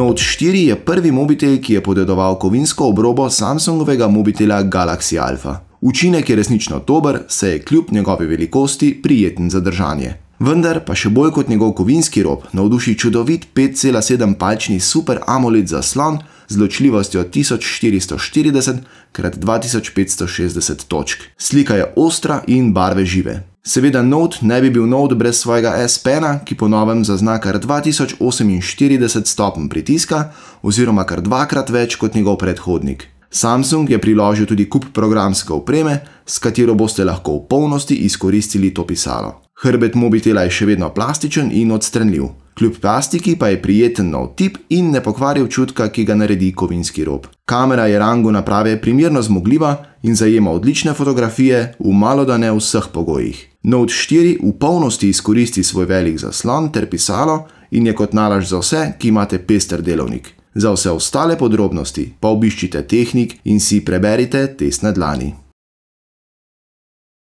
Note 4 je prvi mobitel, ki je podedoval kovinsko obrobo Samsungovega mobitela Galaxy Alpha. Učinek je resnično dober, saj je kljub njegovi velikosti prijeten za držanje. Vendar pa še bolj kot njegov kovinski rob navduši čudovit 5,7-palčni Super AMOLED zaslon z ločljivostjo 1440x2560 točk. Slika je ostra in barve žive. Seveda Note ne bi bil Note brez svojega S Pena, ki po novem zazna kar 2048 stopenj pritiska oziroma kar dvakrat več kot njegov predhodnik. Samsung je priložil tudi kup programske opreme, s katero boste lahko v polnosti izkoristili to pisalo. Hrbet mobitela je še vedno plastičen in odstranljiv. Kljub plastiki pa je prijeten nov tip in ne pokvari občutka, ki ga naredi kovinski rob. Kamera je rangu naprave primerno zmogljiva in zajema odlične fotografije v malodane vseh pogojih. Note 4 v polnosti izkoristi svoj velik zaslon ter pisalo in je kot nalašč za vse, ki imate pester delovnik. Za vse ostale podrobnosti pa obiščite Tehnik in si preberite test na dlani.